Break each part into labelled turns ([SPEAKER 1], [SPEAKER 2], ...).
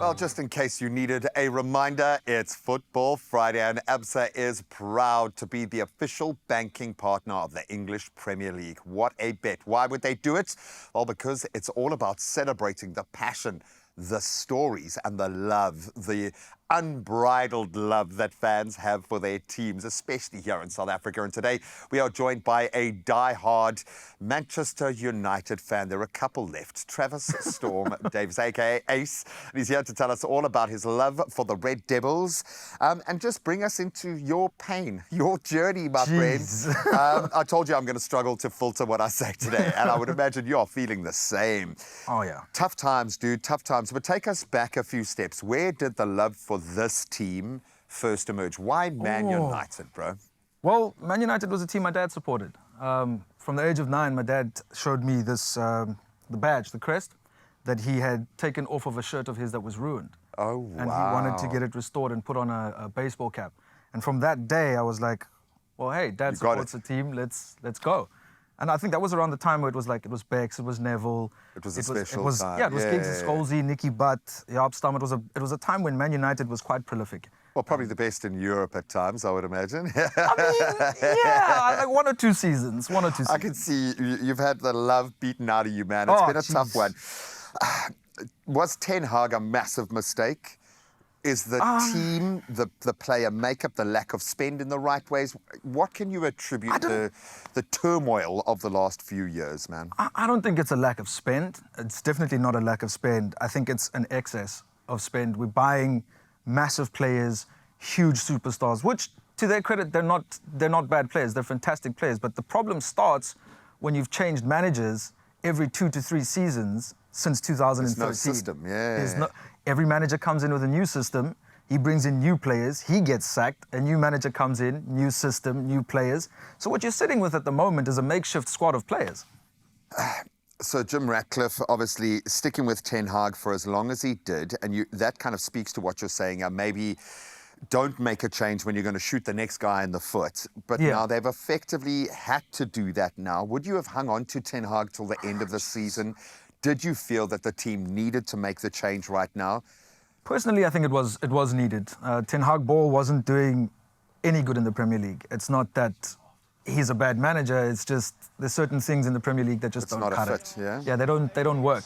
[SPEAKER 1] Well, just in case you needed a reminder, it's Football Friday, and Absa is proud to be the official banking partner of the English Premier League. What a bet. Why would they do it? Well, because it's all about celebrating the passion, the stories, and the love, the unbridled love that fans have for their teams, especially here in South Africa. And today we are joined by a die-hard Manchester United fan. There are a couple left. Travis Storm Davis, aka Ace, and he's here to tell us all about his love for the Red Devils, and just bring us into your pain, your journey, my friend. I told you I'm going to struggle to filter what I say today, and I would imagine you're feeling the same.
[SPEAKER 2] Oh, yeah.
[SPEAKER 1] Tough times, dude, tough times. But take us back a few steps. Where did the love for this team first emerge? Why Man United, bro?
[SPEAKER 2] Well, Man United was a team my dad supported. From the age of 9, my dad showed me this, the badge, the crest, that he had taken off of a shirt of his that was ruined.
[SPEAKER 1] Oh, wow.
[SPEAKER 2] And he wanted to get it restored and put on a baseball cap. And from that day, I was like, well, hey, Dad supports the team, let's go. And I think that was around the time where it was Bex, it was Neville.
[SPEAKER 1] It was a special time.
[SPEAKER 2] Yeah, it was Giggs, Scholesy, Nicky Butt, Absa. It was a time when Man United was quite prolific.
[SPEAKER 1] Well, probably the best in Europe at times, I would imagine.
[SPEAKER 2] I mean, yeah, like one or two seasons.
[SPEAKER 1] I can see you've had the love beaten out of you, man. It's been a tough one. Was Ten Hag a massive mistake? Is the team, the player makeup, the lack of spend in the right ways? What can you attribute the turmoil of the last few years, man?
[SPEAKER 2] I don't think it's a lack of spend. It's definitely not a lack of spend. I think it's an excess of spend. We're buying massive players, huge superstars, which, to their credit, they're not bad players. They're fantastic players. But the problem starts when you've changed managers every 2 to 3 seasons since 2013.
[SPEAKER 1] There's no system, yeah.
[SPEAKER 2] Every manager comes in with a new system. He brings in new players. He gets sacked. A new manager comes in, new system, new players. So what you're sitting with at the moment is a makeshift squad of players.
[SPEAKER 1] So Jim Ratcliffe, obviously sticking with Ten Hag for as long as he did, and that kind of speaks to what you're saying. Maybe don't make a change when you're going to shoot the next guy in the foot. But now they've effectively had to do that now. Would you have hung on to Ten Hag till the end of the season? Did you feel that the team needed to make the change right now?
[SPEAKER 2] Personally, I think it was needed. Ten Hag ball wasn't doing any good in the Premier League. It's not that he's a bad manager. It's just there's certain things in the Premier League that just don't cut it. Yeah, they don't work.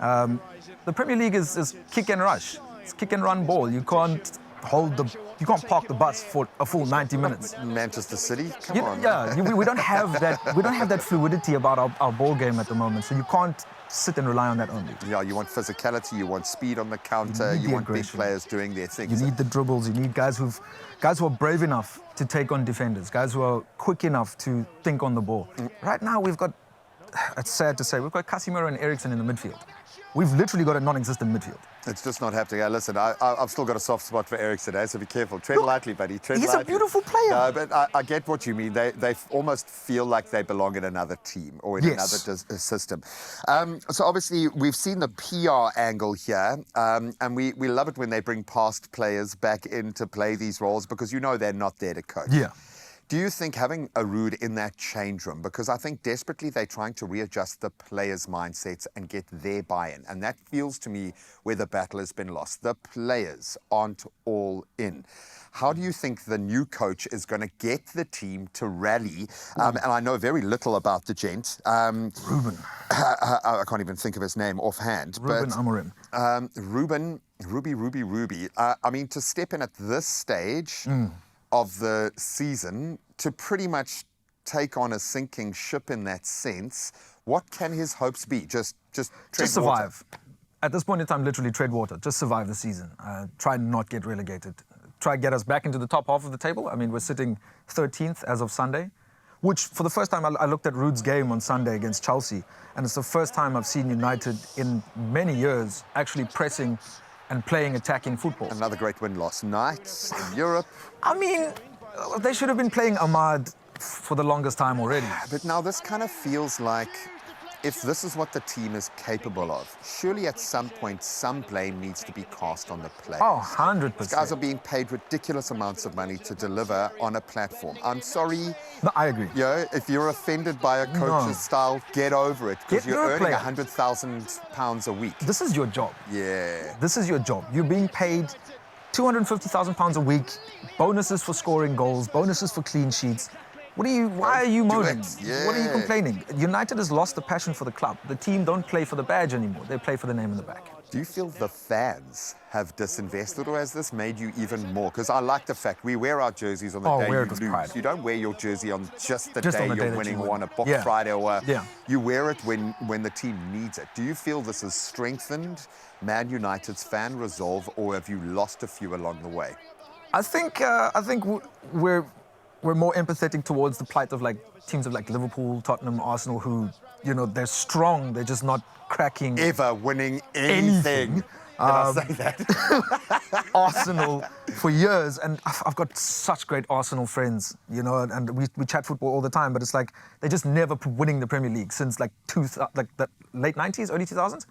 [SPEAKER 2] The Premier League is kick and rush. It's kick and run ball. You can't park the bus for a full 90 minutes.
[SPEAKER 1] Manchester City, come on.
[SPEAKER 2] Yeah, we don't have that. We don't have that fluidity about our ball game at the moment. So you can't sit and rely on that only.
[SPEAKER 1] Yeah, you want physicality, you want speed on the counter, you want big players doing their thing.
[SPEAKER 2] You need the dribbles. You need guys who are brave enough to take on defenders. Guys who are quick enough to think on the ball. Right now, we've got. It's sad to say, we've got Casemiro and Eriksen in the midfield. We've literally got a non-existent midfield.
[SPEAKER 1] It's just not happening. Listen, I've still got a soft spot for Eriksen, so be careful. Tread lightly, buddy. Tread lightly.
[SPEAKER 2] He's a beautiful player.
[SPEAKER 1] No, but I get what you mean. They almost feel like they belong in another team or in another system. So obviously, we've seen the PR angle here, and we love it when they bring past players back in to play these roles because you know they're not there to coach.
[SPEAKER 2] Yeah.
[SPEAKER 1] Do you think having a Ruud in that change room, because I think desperately they're trying to readjust the players' mindsets and get their buy-in, and that feels to me where the battle has been lost. The players aren't all in. How do you think the new coach is going to get the team to rally? And I know very little about the gent.
[SPEAKER 2] Ruben.
[SPEAKER 1] I can't even think of his name offhand.
[SPEAKER 2] Ruben Amorim.
[SPEAKER 1] Ruby. I mean, to step in at this stage of the season to pretty much take on a sinking ship in that sense, what can his hopes be? Just
[SPEAKER 2] survive. At this point in time, literally tread water. Just survive the season. Try not get relegated. Try get us back into the top half of the table. I mean, we're sitting 13th as of Sunday, which for the first time I looked at Ruud's game on Sunday against Chelsea, and it's the first time I've seen United in many years actually pressing and playing attacking football.
[SPEAKER 1] Another great win last night in Europe.
[SPEAKER 2] I mean, they should have been playing Ahmad for the longest time already.
[SPEAKER 1] But now this kind of feels like if this is what the team is capable of, surely at some point, some blame needs to be cast on the players.
[SPEAKER 2] Oh, 100%.
[SPEAKER 1] These guys are being paid ridiculous amounts of money to deliver on a platform. I'm sorry.
[SPEAKER 2] No, I agree.
[SPEAKER 1] You know, if you're offended by a coach's style, get over it, because you're earning £100,000 a week.
[SPEAKER 2] This is your job.
[SPEAKER 1] Yeah.
[SPEAKER 2] This is your job. You're being paid £250,000 a week, bonuses for scoring goals, bonuses for clean sheets. Why are you moaning?
[SPEAKER 1] Yeah.
[SPEAKER 2] What are you complaining? United has lost the passion for the club. The team don't play for the badge anymore. They play for the name in the back.
[SPEAKER 1] Do you feel the fans have disinvested, or has this made you even more? Because I like the fact we wear our jerseys on the day you lose.
[SPEAKER 2] Pride.
[SPEAKER 1] You don't wear your jersey on just the
[SPEAKER 2] Just
[SPEAKER 1] day
[SPEAKER 2] on the day
[SPEAKER 1] you're
[SPEAKER 2] that
[SPEAKER 1] winning
[SPEAKER 2] you
[SPEAKER 1] or
[SPEAKER 2] win.
[SPEAKER 1] on a Book Friday, or
[SPEAKER 2] Yeah.
[SPEAKER 1] you wear it when the team needs it. Do you feel this has strengthened Man United's fan resolve, or have you lost a few along the way?
[SPEAKER 2] I think we're more empathetic towards the plight of like teams of like Liverpool, Tottenham, Arsenal, who, you know, they're strong. They're just not cracking
[SPEAKER 1] Ever winning anything. Did I say that?
[SPEAKER 2] Arsenal for years, and I've got such great Arsenal friends, you know, and we chat football all the time, but it's like they just never winning the Premier League since like the late 90s, early 2000s,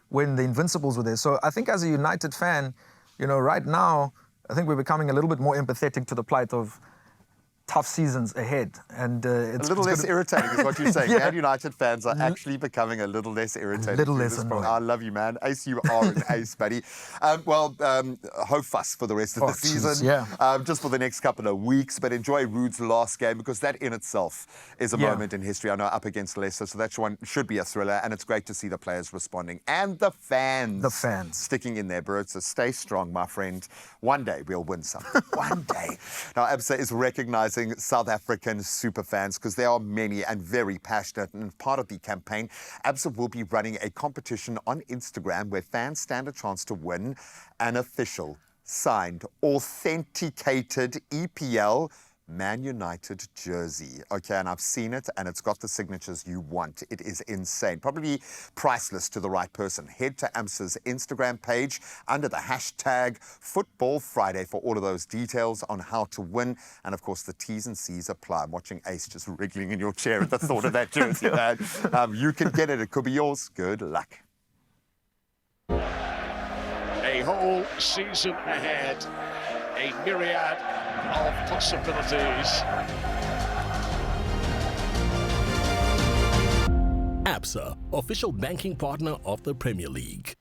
[SPEAKER 2] when the Invincibles were there. So I think as a United fan, you know, right now, I think we're becoming a little bit more empathetic to the plight of tough seasons ahead, and it's
[SPEAKER 1] a little less irritating is what you're saying.
[SPEAKER 2] Yeah.
[SPEAKER 1] Man United fans are actually becoming a little less irritating.
[SPEAKER 2] A little less annoying.
[SPEAKER 1] I love you, man. Ace, you are an ace, buddy. Ho fuss for the rest of the season.
[SPEAKER 2] Yeah.
[SPEAKER 1] Just for the next couple of weeks, but enjoy Ruud's last game, because that in itself is a moment in history. I know, up against Leicester, so that one should be a thriller, and it's great to see the players responding and the fans.
[SPEAKER 2] The fans
[SPEAKER 1] sticking in there, Bert. So stay strong, my friend. One day we'll win something. One day. Now, Absa is recognizing South African super fans, because there are many and very passionate, and part of the campaign, Absa will be running a competition on Instagram where fans stand a chance to win an official, signed, authenticated EPL Man United jersey. Okay, and I've seen it, and it's got the signatures you want. It is insane. Probably priceless to the right person. Head to Absa's Instagram page under the hashtag Football Friday for all of those details on how to win. And of course, the T's and C's apply. I'm watching Ace just wriggling in your chair at the thought of that jersey, man. You can get it. It could be yours. Good luck.
[SPEAKER 3] A whole season ahead. A myriad of possibilities.
[SPEAKER 4] Absa, official banking partner of the Premier League.